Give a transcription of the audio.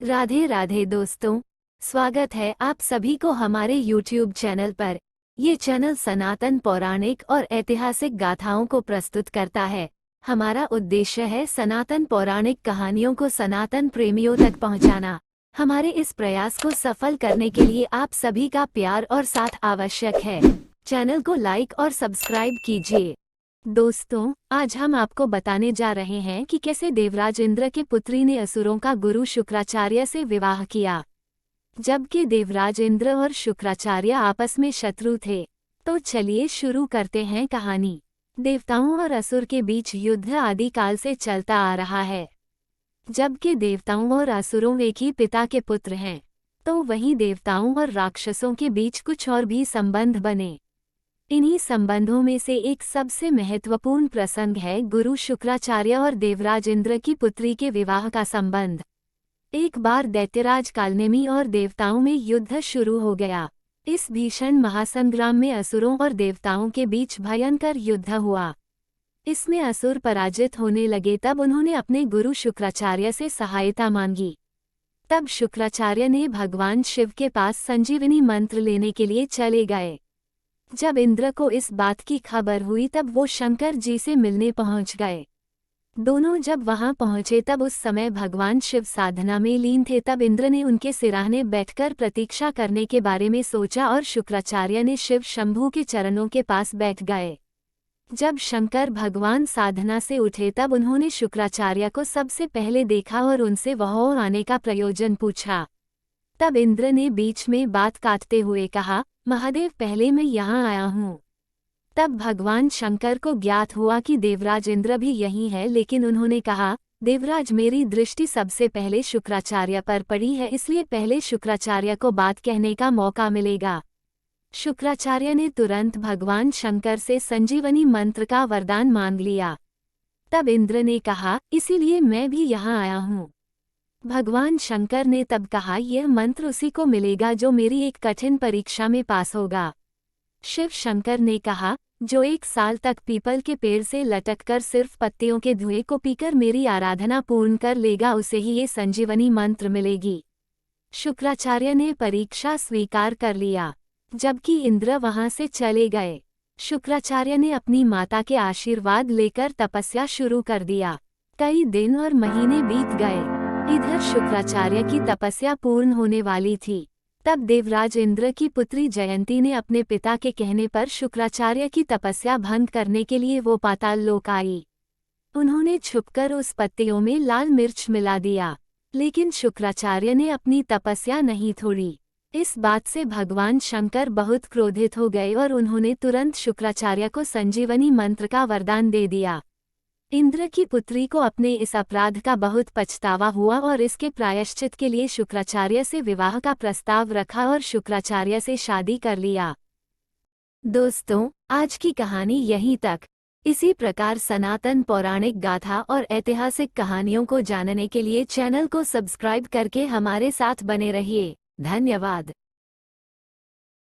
राधे राधे दोस्तों, स्वागत है आप सभी को हमारे YouTube चैनल पर। ये चैनल सनातन पौराणिक और ऐतिहासिक गाथाओं को प्रस्तुत करता है। हमारा उद्देश्य है सनातन पौराणिक कहानियों को सनातन प्रेमियों तक पहुंचाना। हमारे इस प्रयास को सफल करने के लिए आप सभी का प्यार और साथ आवश्यक है। चैनल को लाइक और सब्सक्राइब कीजिए। दोस्तों, आज हम आपको बताने जा रहे हैं कि कैसे देवराज इंद्र के पुत्री ने असुरों का गुरु शुक्राचार्य से विवाह किया। जबकि देवराज इंद्र और शुक्राचार्य आपस में शत्रु थे, तो चलिए शुरू करते हैं कहानी। देवताओं और असुर के बीच युद्ध आदिकाल से चलता आ रहा है। जबकि देवताओं और असुरों एक ही पिता के पुत्र हैं, तो वहीं देवताओं और राक्षसों के बीच कुछ और भी संबंध बने। इन्हीं संबंधों में से एक सबसे महत्वपूर्ण प्रसंग है गुरु शुक्राचार्य और देवराज इंद्र की पुत्री के विवाह का संबंध। एक बार दैत्यराज कालनेमी और देवताओं में युद्ध शुरू हो गया। इस भीषण महासंग्राम में असुरों और देवताओं के बीच भयंकर युद्ध हुआ। इसमें असुर पराजित होने लगे, तब उन्होंने अपने गुरु शुक्राचार्य से सहायता मांगी। तब शुक्राचार्य ने भगवान शिव के पास संजीवनी मंत्र लेने के लिए चले गए। जब इंद्र को इस बात की खबर हुई, तब वो शंकर जी से मिलने पहुंच गए। दोनों जब वहां पहुंचे, तब उस समय भगवान शिव साधना में लीन थे। तब इंद्र ने उनके सिराहने बैठकर प्रतीक्षा करने के बारे में सोचा और शुक्राचार्य ने शिव शंभू के चरणों के पास बैठ गए। जब शंकर भगवान साधना से उठे, तब उन्होंने शुक्राचार्य को सबसे पहले देखा और उनसे वह आने का प्रयोजन पूछा। तब इंद्र ने बीच में बात काटते हुए कहा, महादेव, पहले मैं यहाँ आया हूँ। तब भगवान शंकर को ज्ञात हुआ कि देवराज इंद्र भी यही है, लेकिन उन्होंने कहा, देवराज, मेरी दृष्टि सबसे पहले शुक्राचार्य पर पड़ी है, इसलिए पहले शुक्राचार्य को बात कहने का मौका मिलेगा। शुक्राचार्य ने तुरंत भगवान शंकर से संजीवनी मंत्र का वरदान मांग लिया। तब इंद्र ने कहा, इसीलिए मैं भी यहाँ आया हूँ। भगवान शंकर ने तब कहा, यह मंत्र उसी को मिलेगा जो मेरी एक कठिन परीक्षा में पास होगा। शिव शंकर ने कहा, जो 1 साल तक पीपल के पेड़ से लटककर सिर्फ पत्तियों के धुएं को पीकर मेरी आराधना पूर्ण कर लेगा, उसे ही ये संजीवनी मंत्र मिलेगी। शुक्राचार्य ने परीक्षा स्वीकार कर लिया, जबकि इंद्र वहां से चले गए। शुक्राचार्य ने अपनी माता के आशीर्वाद लेकर तपस्या शुरू कर दिया। कई दिन और महीने बीत गए। इधर शुक्राचार्य की तपस्या पूर्ण होने वाली थी। तब देवराज इंद्र की पुत्री जयंती ने अपने पिता के कहने पर शुक्राचार्य की तपस्या भंग करने के लिए वो पाताल लोक आई। उन्होंने छुपकर उस पत्तियों में लाल मिर्च मिला दिया, लेकिन शुक्राचार्य ने अपनी तपस्या नहीं छोड़ी। इस बात से भगवान शंकर बहुत क्रोधित हो गए और उन्होंने तुरंत शुक्राचार्य को संजीवनी मंत्र का वरदान दे दिया। इंद्र की पुत्री को अपने इस अपराध का बहुत पछतावा हुआ और इसके प्रायश्चित के लिए शुक्राचार्य से विवाह का प्रस्ताव रखा और शुक्राचार्य से शादी कर लिया। दोस्तों, आज की कहानी यहीं तक। इसी प्रकार सनातन पौराणिक गाथा और ऐतिहासिक कहानियों को जानने के लिए चैनल को सब्सक्राइब करके हमारे साथ बने रहिए। धन्यवाद।